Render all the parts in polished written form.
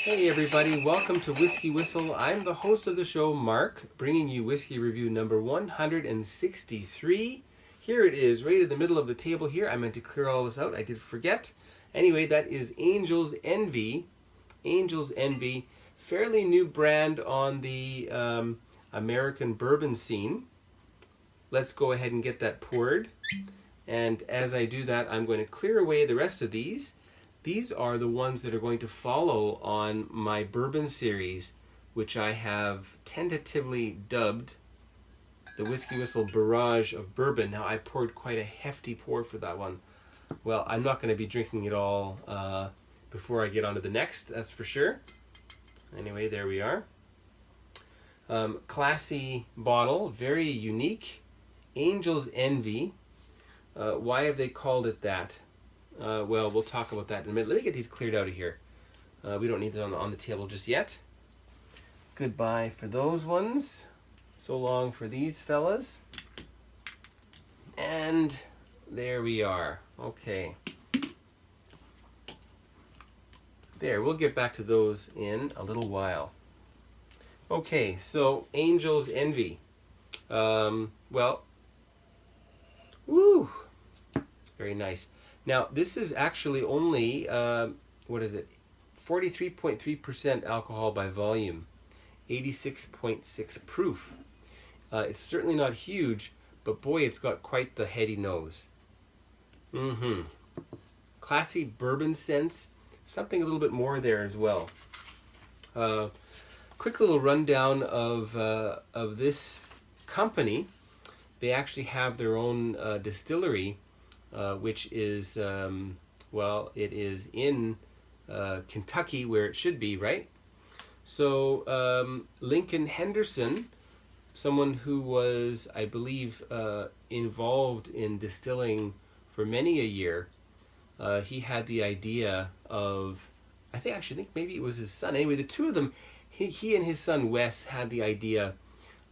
Hey everybody, welcome to Whiskey Whistle. I'm the host of the show, Mark, bringing you whiskey review number 163. Here it is, right in the middle of the table here. I meant to clear all this out, I did forget. Anyway, that is Angel's Envy. Angel's Envy, fairly new brand on the American bourbon scene. Let's go ahead and get that poured. And as I do that, I'm going to clear away the rest of these. These are the ones that are going to follow on my bourbon series, which I have tentatively dubbed the WhiskyWhistle Barrage of Bourbon. Now, I poured quite a hefty pour for that one. Well, I'm not going to be drinking it all before I get on to the next, that's for sure. Anyway, there we are. Classy bottle, very unique. Angel's Envy. Why have they called it that? Well, we'll talk about that in a minute. Let me get these cleared out of here. We don't need it on the table just yet. Goodbye for those ones. So long for these fellas. And there we are. Okay. There, we'll get back to those in a little while. Okay, so Angel's Envy. Well, woo! Very nice. Now, this is actually only, 43.3% alcohol by volume, 86.6 proof. It's certainly not huge, but boy, it's got quite the heady nose. Classy bourbon scents, something a little bit more there as well. Quick little rundown of this company. They actually have their own distillery, which is, it is in Kentucky, where it should be, right? So Lincoln Henderson, someone who was, I believe, involved in distilling for many a year, he had the idea of, I think maybe it was his son. Anyway, the two of them, he and his son Wes had the idea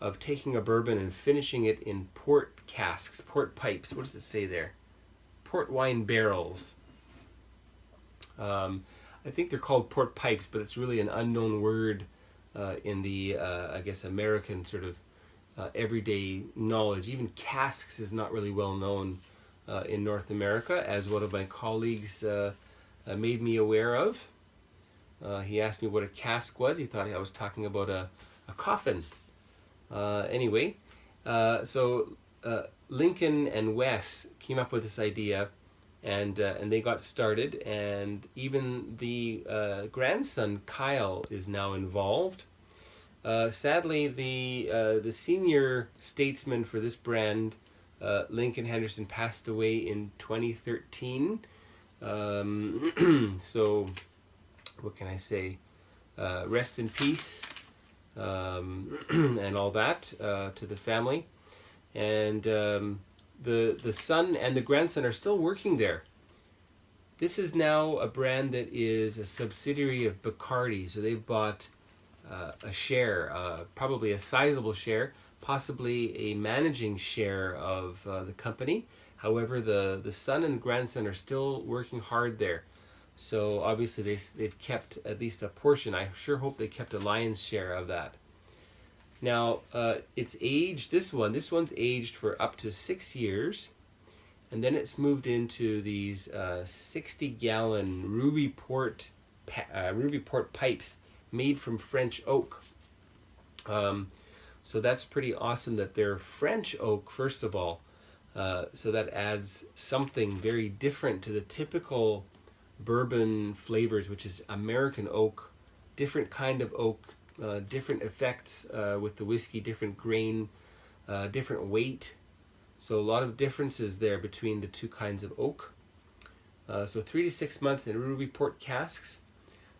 of taking a bourbon and finishing it in port casks, port pipes. What does it say there? Port wine barrels. I think they're called port pipes, but it's really an unknown word in the, I guess, American sort of everyday knowledge. Even casks is not really well known in North America, as one of my colleagues made me aware of. He asked me what a cask was. He thought I was talking about a coffin. Anyway, so Lincoln and Wes came up with this idea, and they got started, and even the grandson Kyle is now involved. Sadly, the senior statesman for this brand, Lincoln Henderson, passed away in 2013. So what can I say? Rest in peace, and all that to the family. And the son and the grandson are still working there. This is now a brand that is a subsidiary of Bacardi, so they've bought a share, probably a sizable share, possibly a managing share of the company. However, the son and grandson are still working hard there. So obviously they've kept at least a portion. I sure hope they kept a lion's share of that. Now, it's aged, this one's aged for up to 6 years, and then it's moved into these 60-gallon ruby port pipes made from French oak. So that's pretty awesome that they're French oak, first of all. So that adds something very different to the typical bourbon flavors, which is American oak, different kind of oak, different effects with the whiskey, different grain, different weight. So a lot of differences there between the two kinds of oak. So 3 to 6 months in ruby port casks.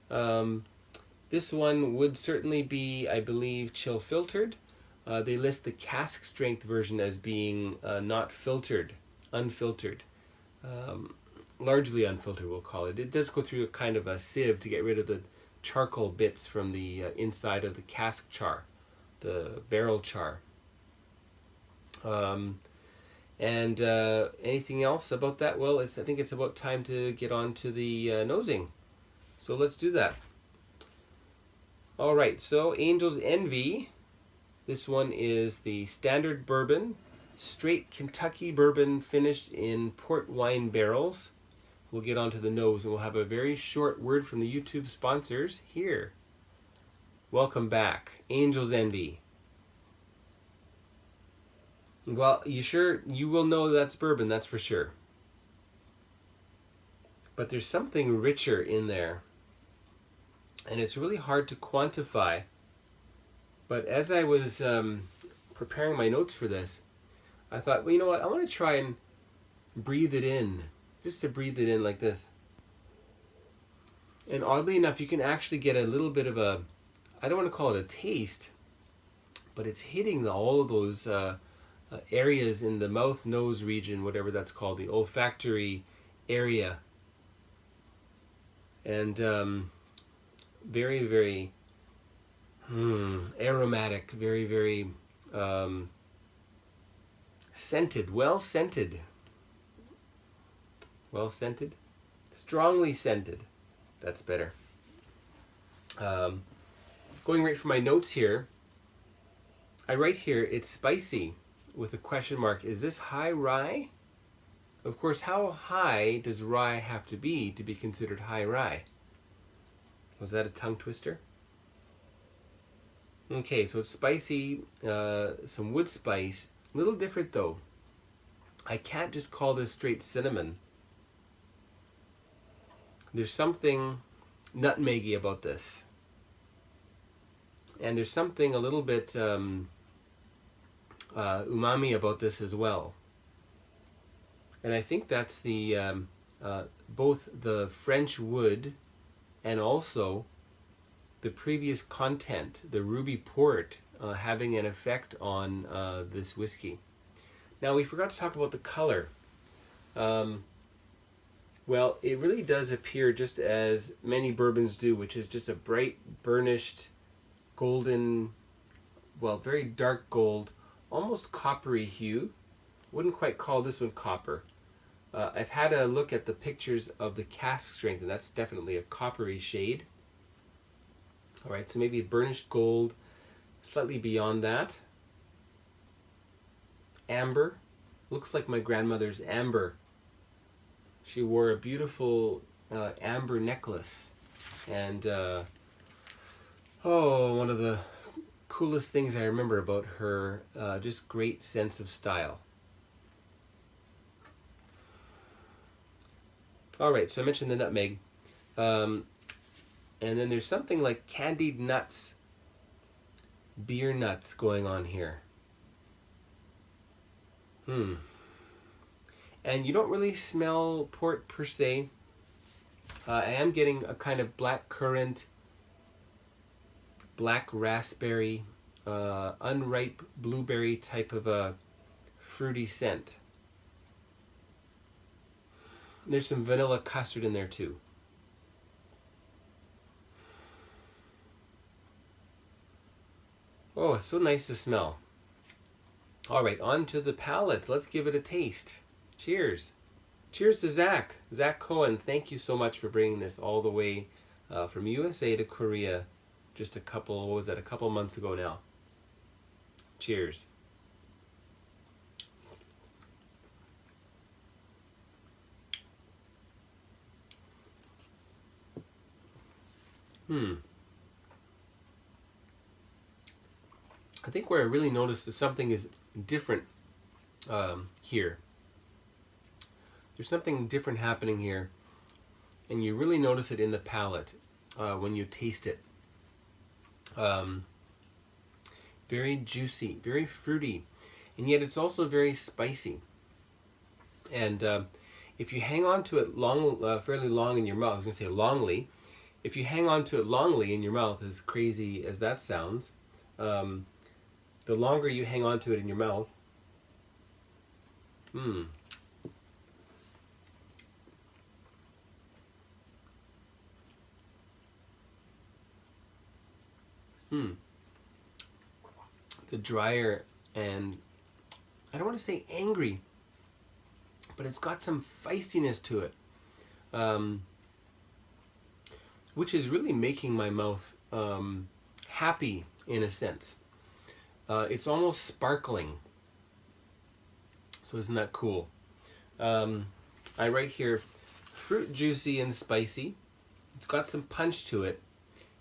This one would certainly be, I believe, chill filtered. They list the cask strength version as being not filtered, unfiltered. Largely unfiltered, we'll call it. It does go through a kind of a sieve to get rid of the charcoal bits from the inside of the cask char, the barrel char. And anything else about that? Well, I think it's about time to get on to the nosing. So let's do that. All right, so Angel's Envy. This one is the standard bourbon, straight Kentucky bourbon finished in port wine barrels. We'll get onto the nose and we'll have a very short word from the YouTube sponsors here. Welcome back, Angel's Envy. Well, you will know that's bourbon, that's for sure. But there's something richer in there. And it's really hard to quantify. But as I was preparing my notes for this, I thought, well, you know what? I want to try and breathe it in. Just to breathe it in like this. And oddly enough, you can actually get a little bit of a, I don't want to call it a taste, but it's hitting all of those areas in the mouth, nose region, whatever that's called, the olfactory area. And very, very aromatic, very, very scented, well scented. Well scented, strongly scented. That's better. Going right for my notes here, I write here, it's spicy with a question mark. Is this high rye? Of course, how high does rye have to be considered high rye? Was that a tongue twister? Okay, so it's spicy, some wood spice. A little different though. I can't just call this straight cinnamon. There's something nutmeggy about this. And there's something a little bit umami about this as well. And I think that's the both the French wood and also the previous content, the ruby port, having an effect on this whiskey. Now we forgot to talk about the color. Well, it really does appear just as many bourbons do, which is just a bright, burnished, golden, well, very dark gold, almost coppery hue. Wouldn't quite call this one copper. I've had a look at the pictures of the cask strength, and that's definitely a coppery shade. All right, so maybe burnished gold, slightly beyond that. Amber, looks like my grandmother's amber. She wore a beautiful amber necklace, and one of the coolest things I remember about her, just great sense of style. All right, so I mentioned the nutmeg, and then there's something like candied nuts, beer nuts going on here. And you don't really smell port per se. I am getting a kind of black currant, black raspberry, unripe blueberry type of a fruity scent. There's some vanilla custard in there too. Oh, it's so nice to smell. All right, on to the palate. Let's give it a taste. Cheers. Cheers to Zach. Zach Cohen, thank you so much for bringing this all the way from USA to Korea just a couple months ago now. Cheers. I think where I really noticed that something is different here. There's something different happening here, and you really notice it in the palate when you taste it. Very juicy, very fruity, and yet it's also very spicy. And if you hang on to it fairly long in your mouth, I was going to say longly. If you hang on to it longly in your mouth, as crazy as that sounds, the longer you hang on to it in your mouth, the drier and, I don't want to say angry, but it's got some feistiness to it, which is really making my mouth happy in a sense. It's almost sparkling. So isn't that cool? I write here, fruit juicy and spicy. It's got some punch to it.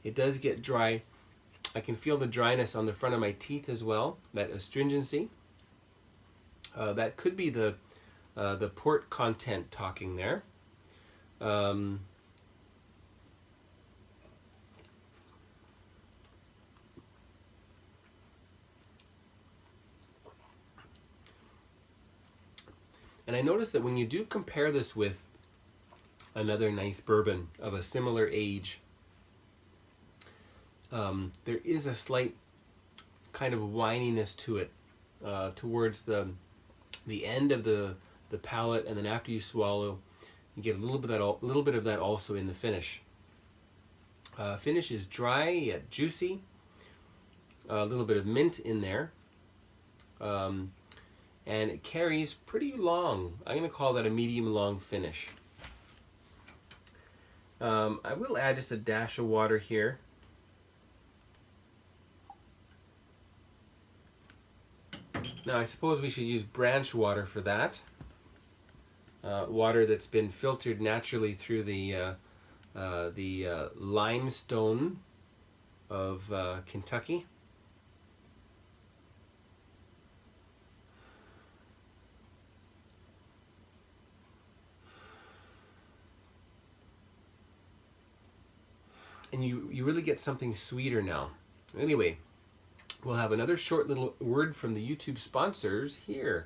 It does get dry. I can feel the dryness on the front of my teeth as well, that astringency. That could be the port content talking there. And I noticed that when you do compare this with another nice bourbon of a similar age, there is a slight kind of wininess to it towards the end of the palate, and then after you swallow, you get a little bit of that also in the finish. Finish is dry yet juicy, a little bit of mint in there, and it carries pretty long. I'm going to call that a medium long finish. I will add just a dash of water here. Now I suppose we should use branch water for that. Water that's been filtered naturally through the limestone of Kentucky. And you really get something sweeter now. Anyway, we'll have another short little word from the YouTube sponsors here.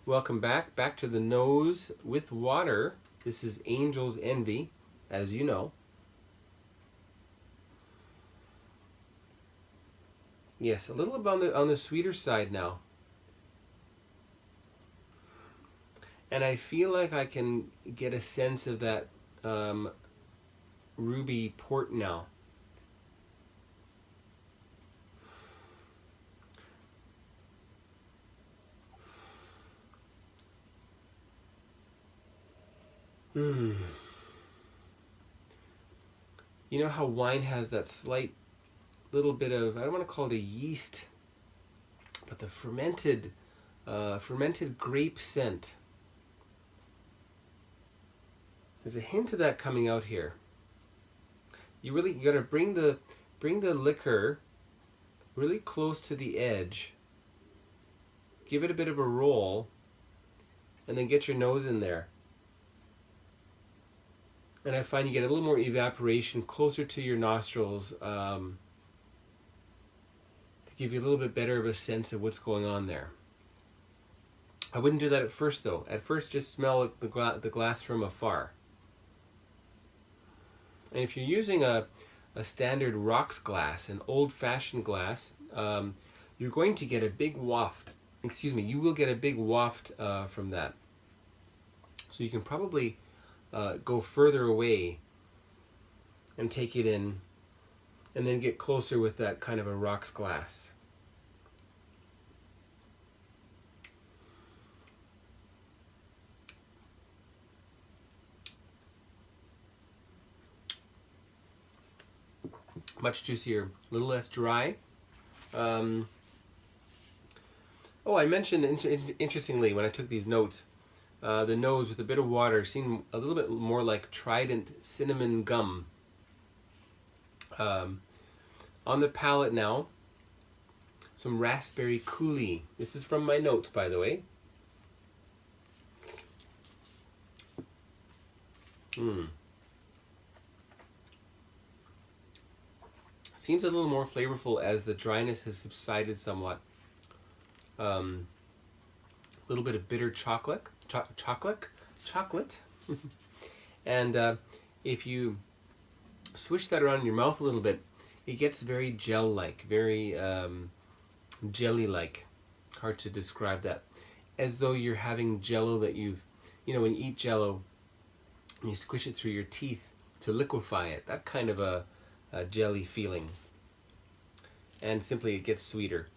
Welcome back to the nose with water. This is Angel's Envy, as you know. Yes, a little bit on the sweeter side now. And I feel like I can get a sense of that ruby port now. You know how wine has that slight little bit of, I don't want to call it a yeast, but the fermented grape scent. There's a hint of that coming out here. You got to bring the liquor really close to the edge. Give it a bit of a roll, and then get your nose in there. And I find you get a little more evaporation closer to your nostrils to give you a little bit better of a sense of what's going on there. I wouldn't do that at first, though. At first, just smell the glass from afar. And if you're using a standard rocks glass, an old-fashioned glass, you're going to get a big waft. Excuse me, you will get a big waft from that. So you can probably go further away and take it in, and then get closer with that kind of a rocks glass. Much juicier, a little less dry. Oh, I mentioned interestingly when I took these notes, the nose with a bit of water seemed a little bit more like Trident cinnamon gum. On the palate now, some raspberry coulis. This is from my notes, by the way. Seems a little more flavorful as the dryness has subsided somewhat. A little bit of bitter chocolate. And if you swish that around in your mouth a little bit, it gets very gel-like, very jelly-like. Hard to describe that. As though you're having jello that when you eat jello, and you squish it through your teeth to liquefy it. That kind of a jelly feeling. And simply it gets sweeter.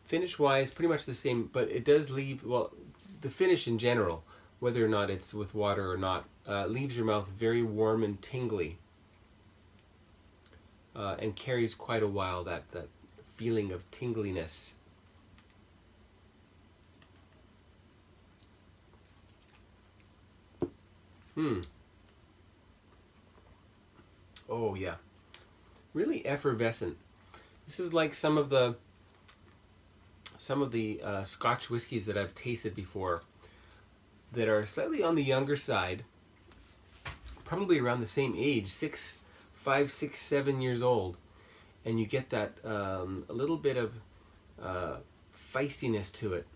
Finish-wise, pretty much the same, but it does leave, well, the finish in general, whether or not it's with water or not, leaves your mouth very warm and tingly. and carries quite a while, that feeling of tingliness. Oh yeah, really effervescent. This is like some of the Scotch whiskies that I've tasted before that are slightly on the younger side, probably around the same age, 5, 6, 7 years old, and you get that a little bit of feistiness to it.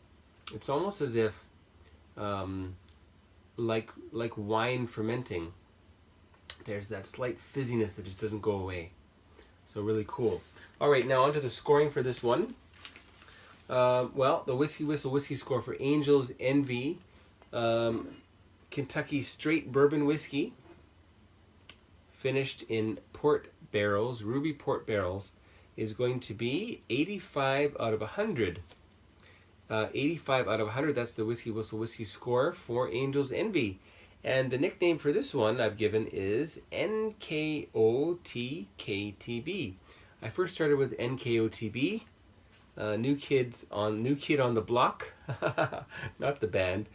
It's almost as if like wine fermenting. There's that slight fizziness that just doesn't go away. So really cool. All right, now onto the scoring for this one. Well, the WhiskyWhistle whiskey score for Angel's Envy, Kentucky Straight Bourbon Whiskey, finished in port barrels, ruby port barrels, is going to be 85 out of 100. 85 out of 100, that's the WhiskyWhistle whiskey score for Angel's Envy. And the nickname for this one I've given is NKOTKTB. I first started with NKOTB, New Kid on the Block, not the band.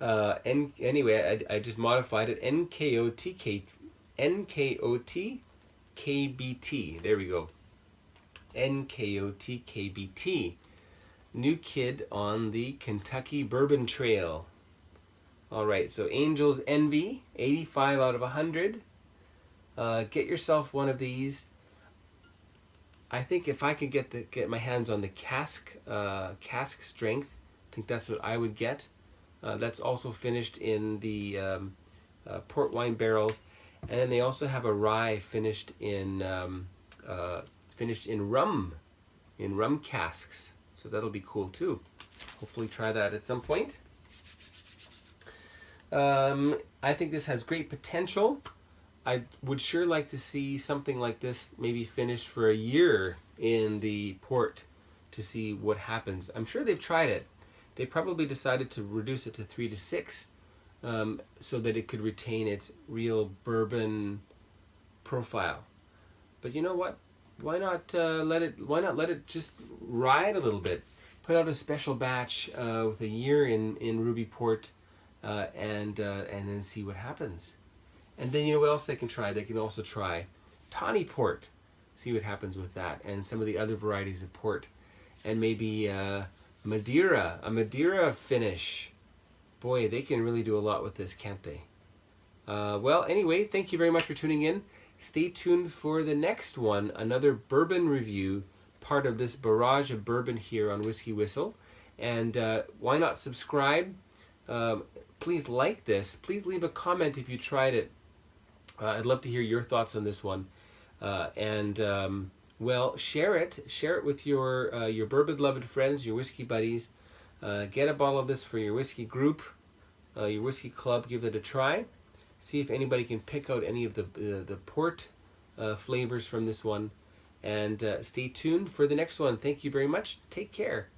Anyway, I just modified it, NKOTKBT. There we go. NKOTKBT. New Kid on the Kentucky Bourbon Trail. All right, so Angel's Envy, 85 out of 100. Get yourself one of these. I think if I could get my hands on the cask strength, I think that's what I would get. That's also finished in the port wine barrels, and then they also have a rye finished in rum casks. So that'll be cool too. Hopefully try that at some point. I think this has great potential. I would sure like to see something like this maybe finished for a year in the port to see what happens. I'm sure they've tried it. They probably decided to reduce it to 3 to 6 so that it could retain its real bourbon profile. But you know what? Why not let it just ride a little bit? Put out a special batch with a year in ruby port, and then see what happens. And then you know what else they can try? They can also try tawny port, see what happens with that, and some of the other varieties of port, and maybe Madeira, a Madeira finish. Boy, they can really do a lot with this, can't they? Well, anyway, thank you very much for tuning in. Stay tuned for the next one, another bourbon review, part of this barrage of bourbon here on WhiskyWhistle. And why not subscribe? Please like this. Please leave a comment if you tried it. I'd love to hear your thoughts on this one. Well, share it. Share it with your bourbon-loving friends, your whiskey buddies. Get a bottle of this for your whiskey group, your whiskey club. Give it a try. See if anybody can pick out any of the port flavors from this one. And stay tuned for the next one. Thank you very much. Take care.